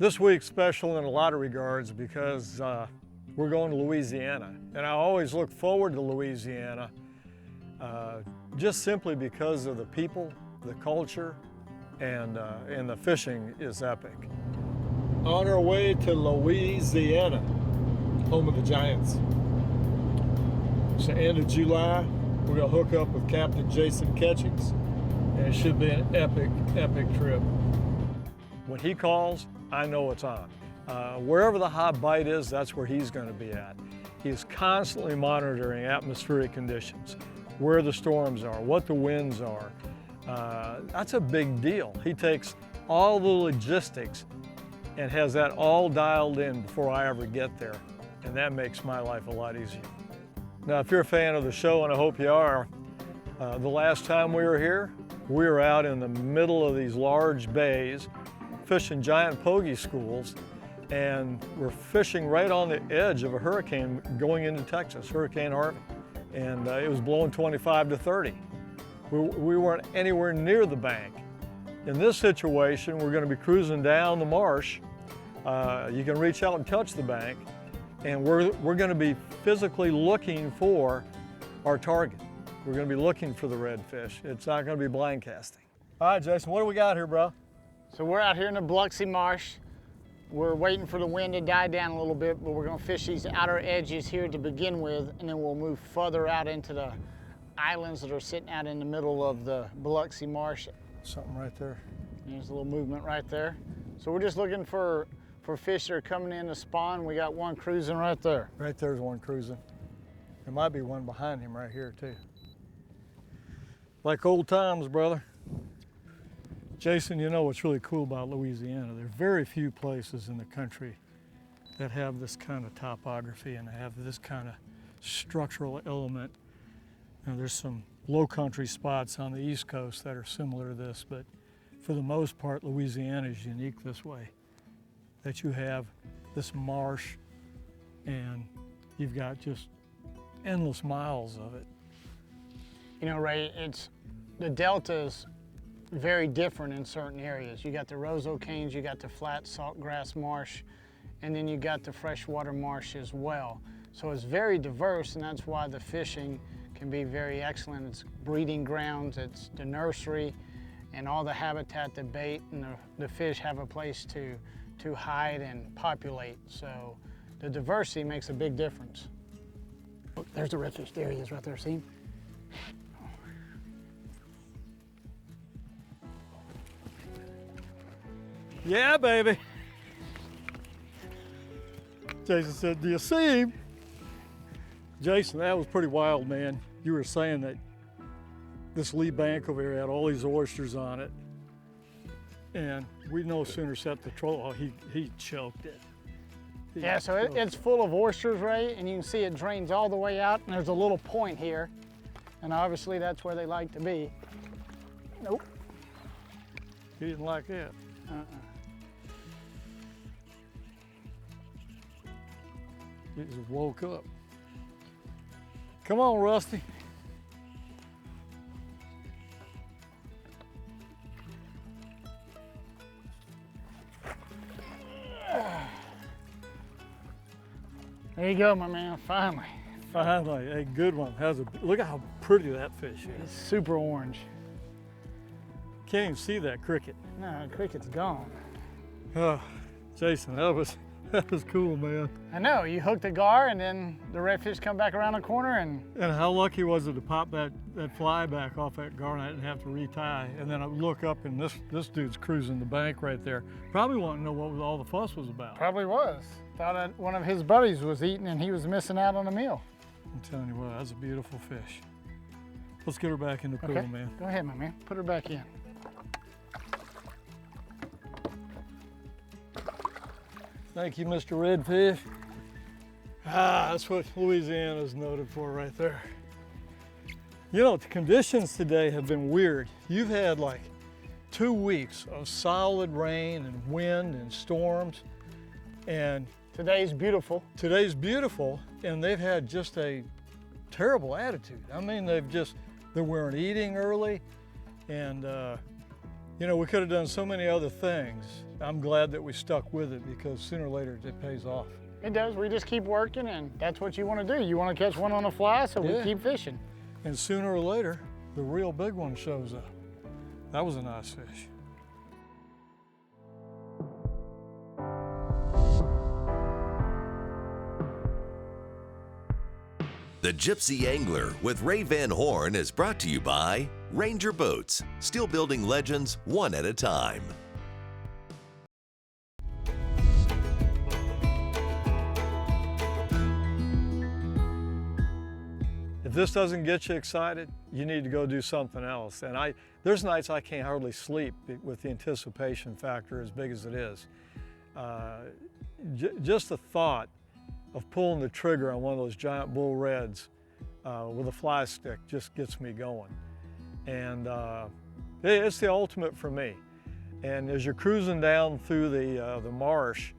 This week's special in a lot of regards because we're going to Louisiana. And I always look forward to Louisiana just simply because of the people, the culture, and the fishing is epic. On our way to Louisiana, home of the Giants. It's the end of July. We're gonna hook up with Captain Jason Ketchings, and it should be an epic, epic trip. When he calls, I know it's on. Wherever the hot bite is, that's where he's gonna be at. He's constantly monitoring atmospheric conditions, where the storms are, what the winds are. That's a big deal. He takes all the logistics and has that all dialed in before I ever get there. And that makes my life a lot easier. Now, if you're a fan of the show, and I hope you are, the last time we were here, we were out in the middle of these large bays, fishing giant pogie schools, and we're fishing right on the edge of a hurricane going into Texas, Hurricane Harvey. And it was blowing 25 to 30. We weren't anywhere near the bank. In this situation, we're going to be cruising down the Marsh. You can reach out and touch the bank, and we're going to be physically looking for our target. We're going to be looking for the redfish. It's not going to be blind casting. All right, Jason, what do we got here, bro? So we're out here in the Biloxi Marsh. We're waiting for the wind to die down a little bit, but we're going to fish these outer edges here to begin with, and then we'll move further out into the islands that are sitting out in the middle of the Biloxi Marsh. Something right there. There's a little movement right there. So we're just looking for fish that are coming in to spawn. We got one cruising right there. Right there's one cruising. There might be one behind him right here too. Like old times, brother. Jason, you know what's really cool about Louisiana? There are very few places in the country that have this kind of topography and have this kind of structural element. Now, there's some low country spots on the East Coast that are similar to this, but for the most part, Louisiana is unique this way, that you have this marsh and you've got just endless miles of it. You know, Ray, the Delta is very different in certain areas. You got the roseau canes, you got the flat saltgrass marsh, and then you got the freshwater marsh as well. So it's very diverse, and that's why the fishing can be very excellent. It's breeding grounds, it's the nursery, and all the habitat, the bait, and the fish have a place to hide and populate. So the diversity makes a big difference. Look, there's the redfish. There he is right there, see him? Yeah, baby. Jason said, do you see him? Jason, that was pretty wild, man. You were saying that this lee bank over here had all these oysters on it, and we no sooner set the troll, he choked it. Yeah, so it's full of oysters, Ray, and you can see it drains all the way out, and there's a little point here, and obviously that's where they like to be. Nope. He didn't like that. He just woke up. Come on, Rusty. There you go, my man, finally. Finally, a good one. Look at how pretty that fish is. It's super orange. Can't even see that cricket. No, the cricket's gone. Oh, Jason, that was cool, man. I know, you hook the gar and then the redfish come back around the corner and how lucky was it to pop that fly back off that gar and I didn't have to retie. And then I look up and this dude's cruising the bank right there. Probably wanting to know what all the fuss was about. Probably was. Thought that one of his buddies was eating and he was missing out on a meal. I'm telling you what, that's a beautiful fish. Let's get her back in the pool, man. Go ahead, my man. Put her back in. Thank you, Mr. Redfish. That's what Louisiana's noted for right there. You know, the conditions today have been weird. You've had like 2 weeks of solid rain and wind and storms, and today's beautiful. Today's beautiful, and they've had just a terrible attitude. I mean, they weren't eating early, and You know, we could have done so many other things. I'm glad that we stuck with it because sooner or later it pays off. It does. We just keep working, and that's what you want to do. You want to catch one on a fly, so we keep fishing. And sooner or later, the real big one shows up. That was a nice fish. The Gypsy Angler with Ray Van Horn is brought to you by Ranger Boats, still building legends one at a time. If this doesn't get you excited, you need to go do something else. And there's nights I can't hardly sleep with the anticipation factor as big as it is. Just the thought of pulling the trigger on one of those giant bull reds with a fly stick just gets me going. And it's the ultimate for me. And as you're cruising down through the marsh,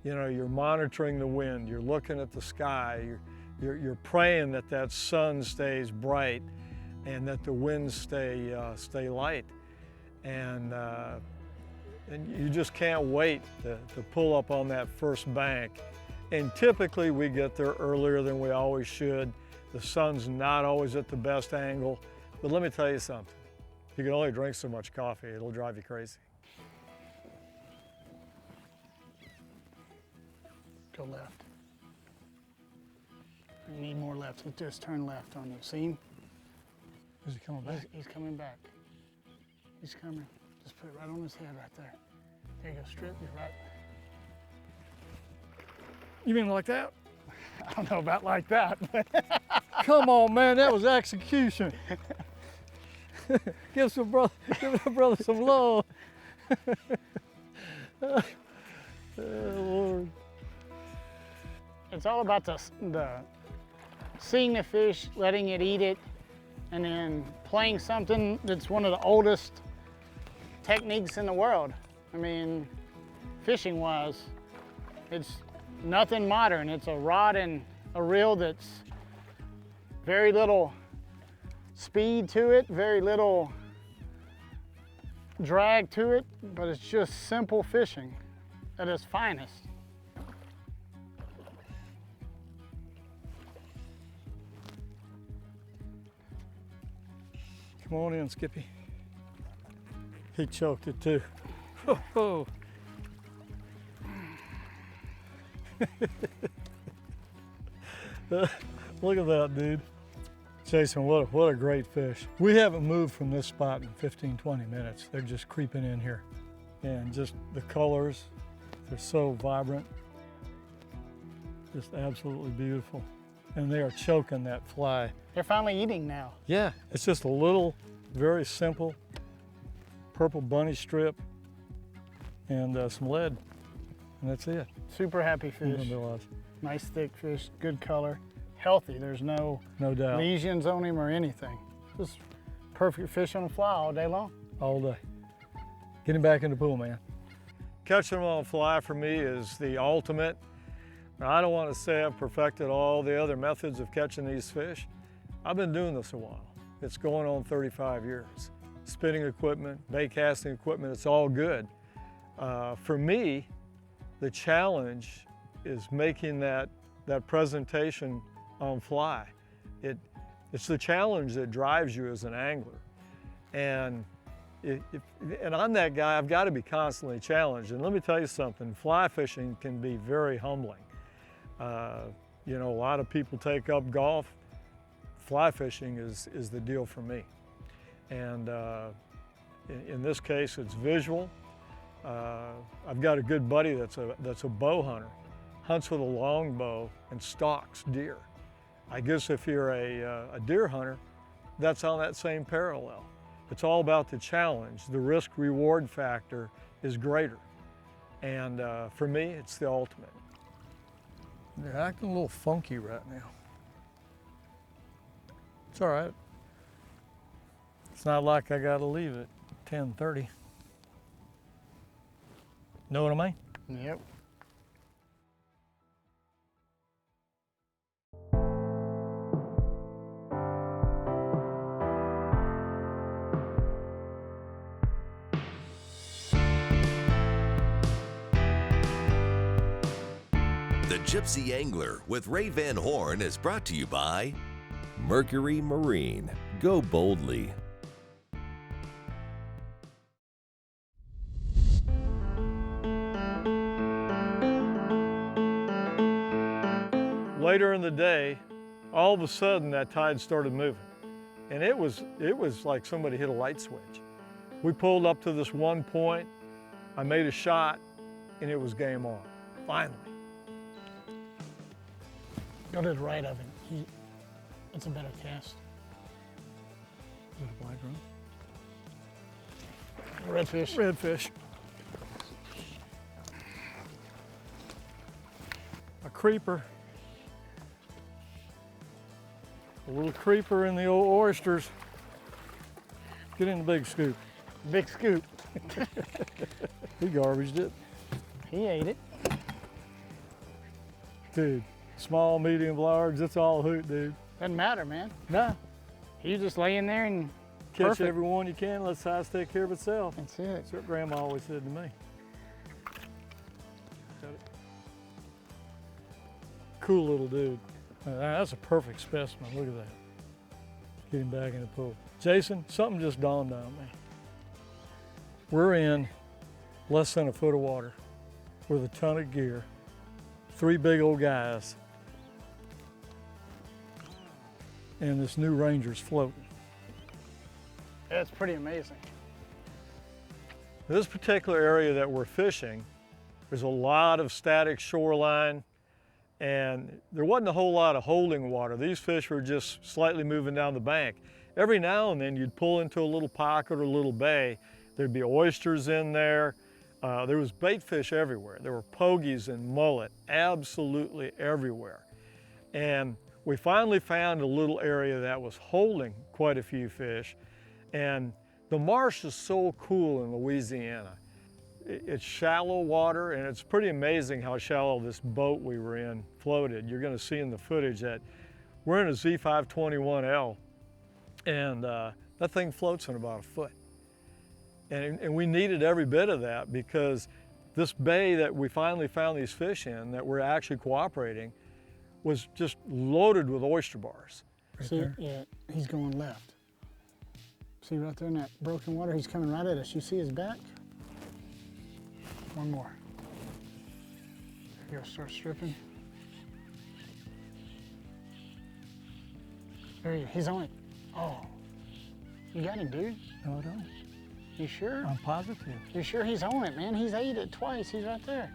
you know, you're monitoring the wind, you're looking at the sky, you're praying that that sun stays bright and that the winds stay light. And you just can't wait to pull up on that first bank. And typically we get there earlier than we always should. The sun's not always at the best angle. But let me tell you something. You can only drink so much coffee, it'll drive you crazy. Go left. You need more left. Just turn left on you. See him? Is he coming back? He's coming back. He's coming. Just put it right on his head right there. There you go, strip. You're right. You mean like that? I don't know about like that, but Come on, man, that was execution. Give the brother some love. Oh, Lord. it's all about the seeing the fish, letting it eat it, and then playing something that's one of the oldest techniques in the world. I mean, fishing-wise, it's nothing modern. It's a rod and a reel that's very little speed to it, very little drag to it, but it's just simple fishing at its finest. Come on in, Skippy. He choked it too. Oh. Look at that, dude. Jason, what a great fish. We haven't moved from this spot in 15, 20 minutes. They're just creeping in here. And just the colors, they're so vibrant. Just absolutely beautiful. And they are choking that fly. They're finally eating now. Yeah, it's just a little, very simple purple bunny strip and some lead, and that's it. Super happy fish. Nice thick fish, good color, healthy. There's no doubt, lesions on him or anything. Just perfect fish on a fly all day long. All day. Get him back in the pool, man. Catching them on a fly for me is the ultimate. Now, I don't want to say I've perfected all the other methods of catching these fish. I've been doing this a while. It's going on 35 years. Spinning equipment, bait casting equipment, it's all good. For me, the challenge is making that presentation on fly. It's the challenge that drives you as an angler. And I'm that guy, I've got to be constantly challenged. And let me tell you something, fly fishing can be very humbling. You know, a lot of people take up golf. Fly fishing is the deal for me. And in this case, it's visual. I've got a good buddy that's a bow hunter, hunts with a long bow and stalks deer. I guess if you're a deer hunter, that's on that same parallel. It's all about the challenge. The risk-reward factor is greater. And for me, it's the ultimate. They're acting a little funky right now. It's all right. It's not like I gotta leave at 10:30. Know what I mean? Yep. The Gypsy Angler with Ray Van Horn is brought to you by Mercury Marine. Go boldly. Later in the day, all of a sudden that tide started moving. And it was like somebody hit a light switch. We pulled up to this one point, I made a shot, and it was game on, finally. Go to the right of him. It's a better cast. Is it a black drum? Redfish. Redfish. A creeper. A little creeper in the old oysters. Get in the big scoop. Big scoop. He garbaged it. He ate it. Dude, small, medium, large, it's all a hoot, dude. Doesn't matter, man. Nah, You just lay in there and catch perfect. every one you can, let the size take care of itself. That's it. That's what Grandma always said to me. Got it. Cool little dude. That's a perfect specimen, look at that. Get him back in the pool. Jason, something just dawned on me. We're in less than a foot of water with a ton of gear, 3 big old guys, and this new Ranger's floating. It's pretty amazing. This particular area that we're fishing, there's a lot of static shoreline, and there wasn't a whole lot of holding water. These fish were just slightly moving down the bank. Every now and then you'd pull into a little pocket or a little bay. There'd be oysters in there. There was bait fish everywhere. There were pogies and mullet, absolutely everywhere. And we finally found a little area that was holding quite a few fish. And the marsh is so cool in Louisiana. It's shallow water, and it's pretty amazing how shallow this boat we were in floated. You're gonna see in the footage that we're in a Z521L, and that thing floats in about a foot. And we needed every bit of that because this bay that we finally found these fish in, that we're actually cooperating, was just loaded with oyster bars. Right See, there? Yeah, he's going left. See right there in that broken water, he's coming right at us. You see his back? One more. He'll start stripping. There he's on it. Oh, you got him, dude. No, I don't. You sure? I'm positive. You sure he's on it, man? He's ate it twice. He's right there.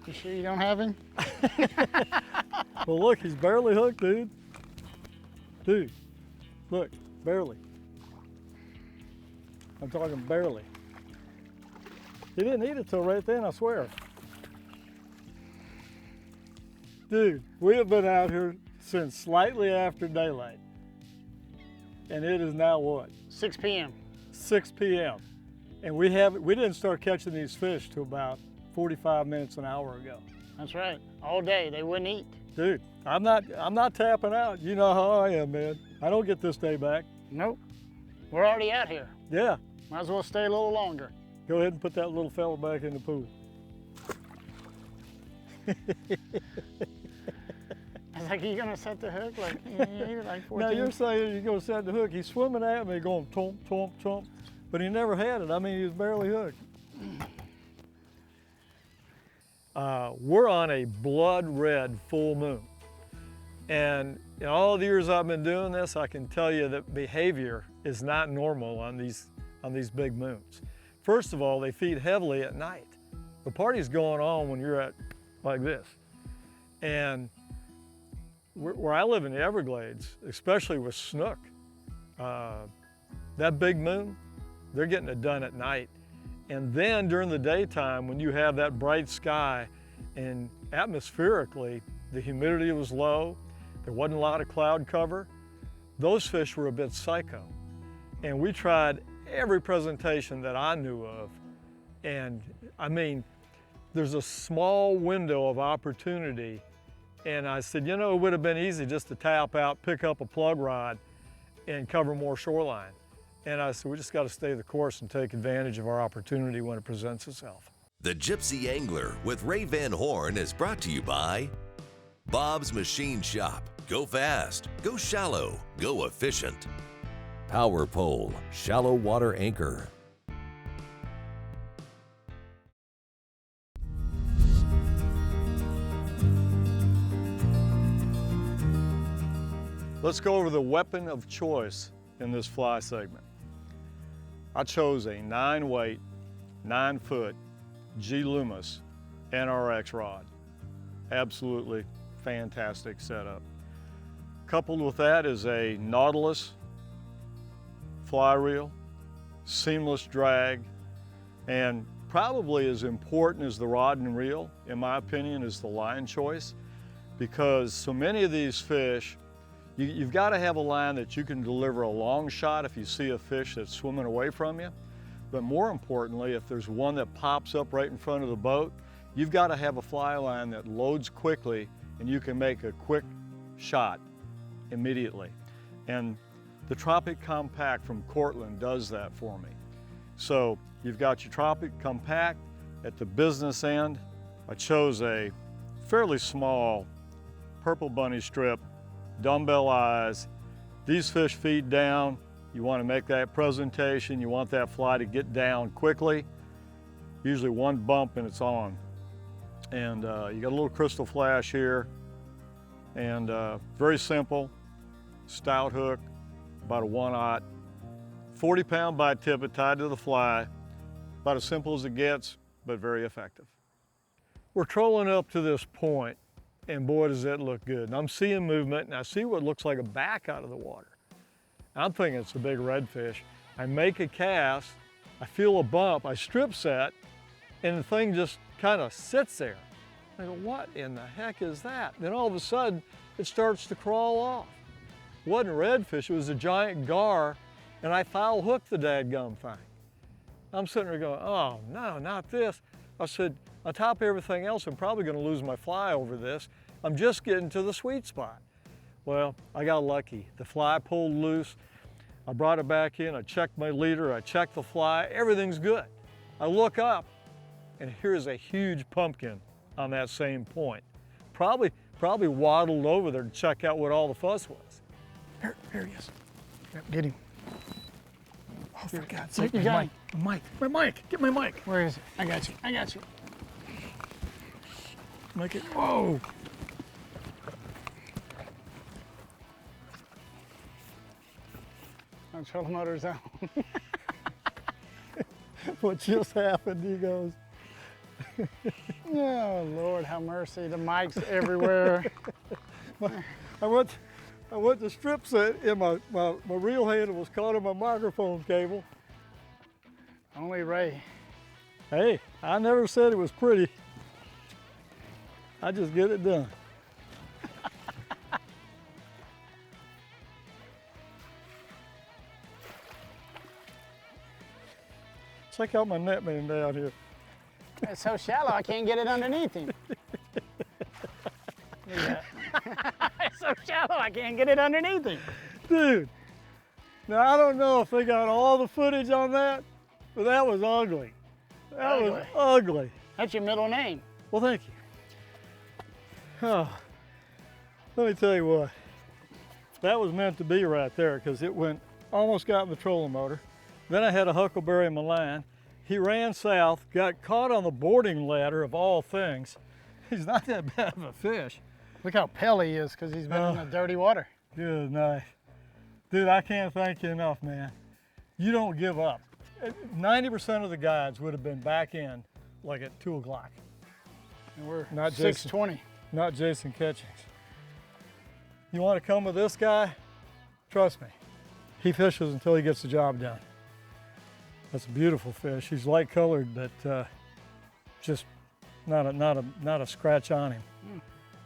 You sure you don't have him? Well, look, he's barely hooked, dude. Dude, look, barely. I'm talking barely. He didn't eat it till right then, I swear. Dude, we have been out here since slightly after daylight. And it is now what? 6 p.m. 6 p.m. And we didn't start catching these fish till about 45 minutes, an hour ago. That's right. All day, they wouldn't eat. Dude, I'm not tapping out. You know how I am, man. I don't get this day back. Nope. We're already out here. Yeah. Might as well stay a little longer. Go ahead and put that little fella back in the pool. I was like, are you gonna set the hook? Like, you ate it like 14? Now you're saying you're gonna set the hook. He's swimming at me going tomp, tomp, tomp, but he never had it. I mean, he was barely hooked. We're on a blood red full moon. And in all the years I've been doing this, I can tell you that behavior is not normal on these big moons. First of all, they feed heavily at night. The party's going on when you're at like this. And where I live in the Everglades, especially with snook, that big moon, they're getting it done at night. And then during the daytime, when you have that bright sky and atmospherically, the humidity was low, there wasn't a lot of cloud cover, those fish were a bit psycho. And we tried every presentation that I knew of. And I mean, there's a small window of opportunity. And I said, you know, it would have been easy just to tap out, pick up a plug rod and cover more shoreline. And I said, we just got to stay the course and take advantage of our opportunity when it presents itself. The Gypsy Angler with Ray Van Horn is brought to you by Bob's Machine Shop. Go fast, go shallow, go efficient. Power Pole, shallow water anchor. Let's go over the weapon of choice in this fly segment. I chose a 9-weight, 9-foot G Loomis NRX rod. Absolutely fantastic setup. Coupled with that is a Nautilus fly reel, seamless drag, and probably as important as the rod and reel, in my opinion, is the line choice, because so many of these fish, you've got to have a line that you can deliver a long shot if you see a fish that's swimming away from you. But more importantly, if there's one that pops up right in front of the boat, you've got to have a fly line that loads quickly and you can make a quick shot immediately. And the Tropic Compact from Cortland does that for me. So you've got your Tropic Compact. At the business end, I chose a fairly small purple bunny strip, dumbbell eyes. These fish feed down. You want to make that presentation. You want that fly to get down quickly. Usually one bump and it's on. And you got a little crystal flash here. And very simple, stout hook, about a 1/0. 40-pound bite tippet tied to the fly. About as simple as it gets, but very effective. We're trolling up to this point, and boy, does that look good. And I'm seeing movement, and I see what looks like a back out of the water. I'm thinking it's a big redfish. I make a cast, I feel a bump, I strip set, and the thing just kind of sits there. I go, what in the heck is that? Then all of a sudden, it starts to crawl off. It wasn't a redfish, it was a giant gar, and I foul hooked the dadgum thing. I'm sitting there going, oh no, not this. I said, on top of everything else, I'm probably gonna lose my fly over this. I'm just getting to the sweet spot. Well, I got lucky. The fly pulled loose. I brought it back in, I checked my leader, I checked the fly, everything's good. I look up, and here's a huge pumpkin on that same point. Probably waddled over there to check out what all the fuss was. Here he is. Yep, get him. Oh, for God's sake, You got him. my mic, get my mic. Where is it? I got you. Make it, whoa. Our trolling motor's out. What just happened, he goes. Oh, Lord, have mercy. The mic's everywhere. I went to strip set and my reel handle was caught in my microphone cable. Only Ray. Hey, I never said it was pretty. I just get it done. Check out my net man down here. It's so shallow, I can't get it underneath him. Look at that. It's so shallow, I can't get it underneath him. Dude, now I don't know if they got all the footage on that, but that was ugly. That was ugly. That's your middle name. Well, thank you. Oh, let me tell you what. That was meant to be right there because it almost got in the trolling motor. Then I had a huckleberry in my line. He ran south, got caught on the boarding ladder of all things. He's not that bad of a fish. Look how pale he is because he's been in the dirty water. Good night. Dude, I can't thank you enough, man. You don't give up. 90% of the guides would have been back in like at 2 o'clock. And we're Not 6:20. Not Jason Catchings. You want to come with this guy? Trust me, he fishes until he gets the job done. That's a beautiful fish. He's light colored, but just not a scratch on him.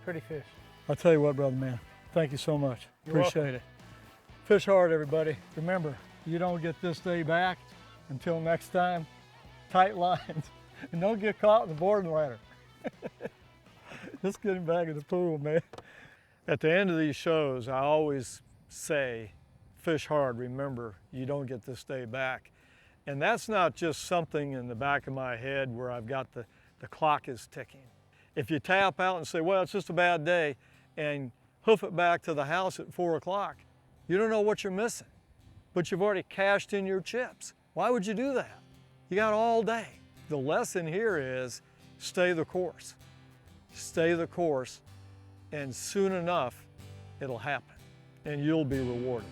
Pretty fish. I'll tell you what, brother man, thank you so much. You're Appreciate welcome. it. Fish hard, everybody. Remember, you don't get this day back. Until next time, tight lines, and don't get caught in the boarding ladder. Let's get him back in the pool, man. At the end of these shows, I always say, fish hard, remember, you don't get this day back. And that's not just something in the back of my head where I've got the clock is ticking. If you tap out and say, well, it's just a bad day, and hoof it back to the house at 4 o'clock, you don't know what you're missing, but you've already cashed in your chips. Why would you do that? You got all day. The lesson here is stay the course. Stay the course, and soon enough, it'll happen, and you'll be rewarded.